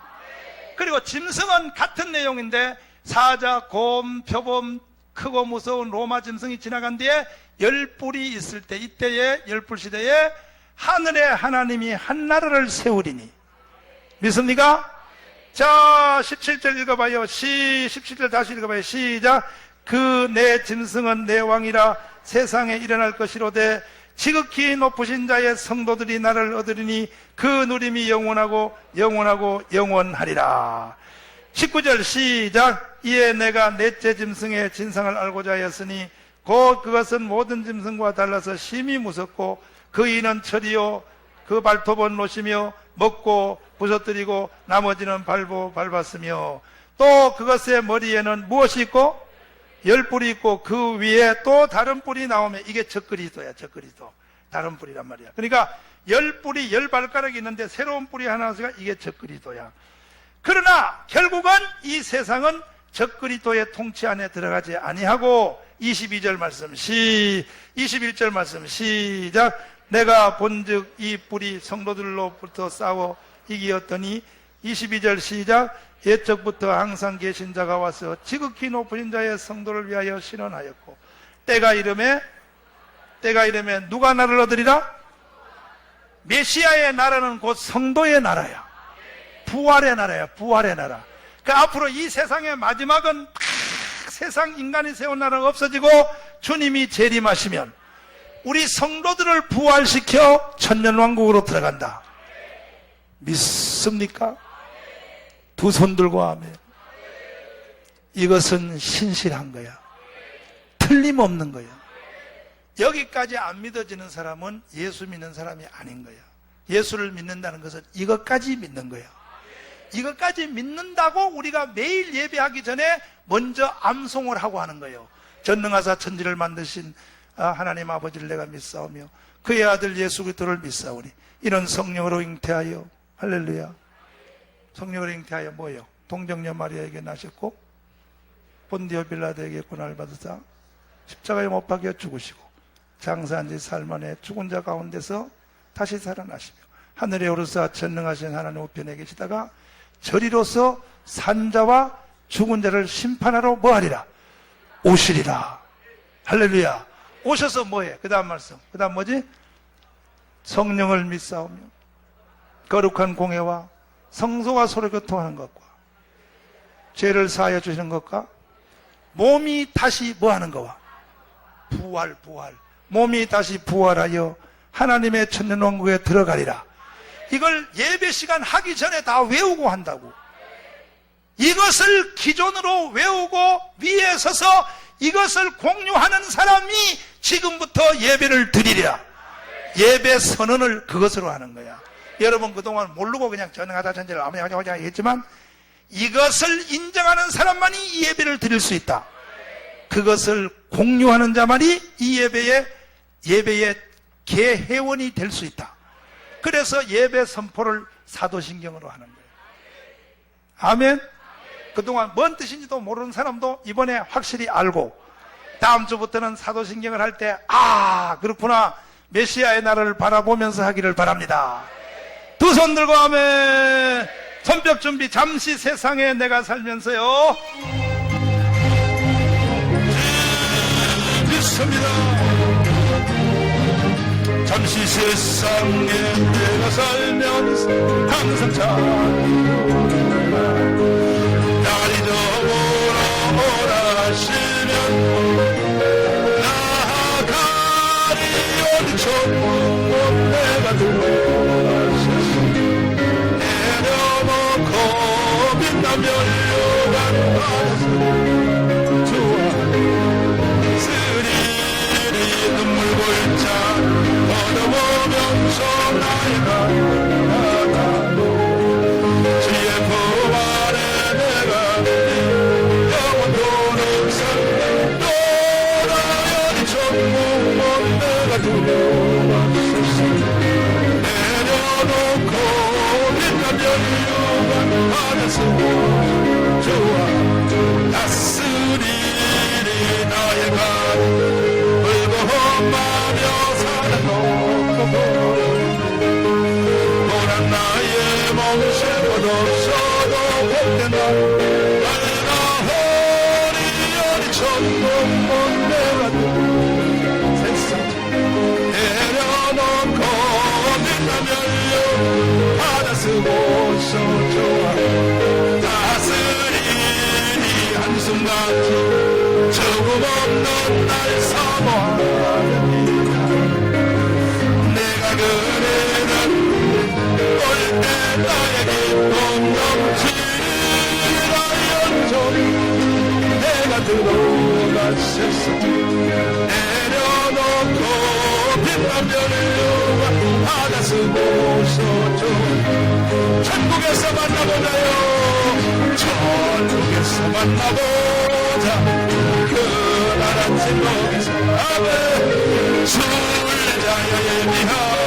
그리고 짐승은 같은 내용인데 사자, 곰, 표범, 크고 무서운 로마 짐승이 지나간 뒤에 10뿔이 있을 때 이때의 10뿔 시대에 하늘의 하나님이 한 나라를 세우리니. 믿습니까? 자 17절 읽어봐요. 17절 다시 읽어봐요. 시작. 그 내 짐승은 내 왕이라 세상에 일어날 것이로되 지극히 높으신 자의 성도들이 나를 얻으리니 그 누림이 영원하고 영원하고 영원하리라. 19절 시작. 이에 내가 넷째 짐승의 진상을 알고자 하였으니 곧 그것은 모든 짐승과 달라서 심히 무섭고 그 이는 철이요 그 발톱은 노시며 먹고 부서뜨리고 나머지는 밟았으며 또 그것의 머리에는 무엇이 있고? 10뿔이 있고 그 위에 또 다른 뿔이 나오면 이게 적그리스도야. 적그리스도. 다른 뿔이란 말이야. 그러니까 10뿔이 10발가락이 있는데 새로운 뿔이 하나 나서가 이게 적그리스도야. 그러나 결국은 이 세상은 적그리스도의 통치 안에 들어가지 아니하고 22절 말씀 21절 말씀 시작. 내가 본즉 이 뿔이 성도들로부터 싸워 이기었더니 22절 시작. 옛적부터 항상 계신 자가 와서 지극히 높으신 자의 성도를 위하여 신원하였고 때가 이름에 누가 나를 얻으리라? 메시아의 나라는 곧 성도의 나라야. 부활의 나라야. 부활의 나라. 그 앞으로 이 세상의 마지막은 세상 인간이 세운 나라가 없어지고 주님이 재림하시면 우리 성도들을 부활시켜 천년왕국으로 들어간다. 믿습니까? 두 손 들고 아멘. 이것은 신실한 거야. 틀림없는 거야. 여기까지 안 믿어지는 사람은 예수 믿는 사람이 아닌 거야. 예수를 믿는다는 것은 이것까지 믿는 거야. 이것까지 믿는다고 우리가 매일 예배하기 전에 먼저 암송을 하고 하는 거예요. 전능하사 천지를 만드신 하나님 아버지를 내가 믿사오며 그의 아들 예수 그리스도를 믿사오니 이런 성령으로 잉태하여 할렐루야. 성령으로 잉태하여 뭐예요? 동정녀 마리아에게 나셨고 본디오 빌라도에게 고난을 받으사 십자가에 못 박혀 죽으시고 장사한 지 사흘 만에 죽은 자 가운데서 다시 살아나시며 하늘에 오르사 전능하신 하나님 우편에 계시다가 저리로서 산자와 죽은 자를 심판하러 뭐하리라? 오시리라. 할렐루야. 오셔서 뭐해? 그 다음 말씀. 그 다음 뭐지? 성령을 믿사오며 거룩한 공회와 성소와 서로 교통하는 것과 죄를 사하여 주시는 것과 몸이 다시 뭐하는 거와 부활. 몸이 다시 부활하여 하나님의 천년왕국에 들어가리라. 이걸 예배 시간 하기 전에 다 외우고 한다고. 이것을 기존으로 외우고 위에 서서 이것을 공유하는 사람이 지금부터 예배를 드리리라. 예배 선언을 그것으로 하는 거야. 여러분 그동안 모르고 그냥 전능하다 전지를 아무리 하자 했지만 이것을 인정하는 사람만이 이 예배를 드릴 수 있다. 그것을 공유하는 자만이 이 예배의 개회원이 될 수 있다. 그래서 예배 선포를 사도신경으로 하는 거예요. 아멘. 그동안 뭔 뜻인지도 모르는 사람도 이번에 확실히 알고 다음 주부터는 사도신경을 할 때 그렇구나 메시아의 나라를 바라보면서 하기를 바랍니다. 두 손 들고 아멘. 손뼉 준비. 잠시 세상에 내가 살면서요 믿습니다. 잠시 세상에 내가 살면서 항상 잘 날이 더워라 하시면 나가리 어디처럼 내가 들어가셨소. 내려놓고 빛나며 열려간 바다서 스리리 눈물 골짜 걸어보면서 나이가 나가도 주의 품 안에 내가 영원토록 살며 또라연이 천국만 내가 두려웠었어. 내려놓고 빛나며 유한 바다서 좋아 다스리리 나의 간 불고험하며 고난 나의 몸새 것 없어도 복된다. 내가 허리 어리 천국못 내가 세상 내려놓고 빛나며 바다 쓰고서 좋아 다스리니 한순간이 조금 없는 날 사모하니 그래는 올 때 나의 기쁨 넘치리라. 거룩에서 만나보자. 그날 아침 거기서 아멘. 술자여 예비하라.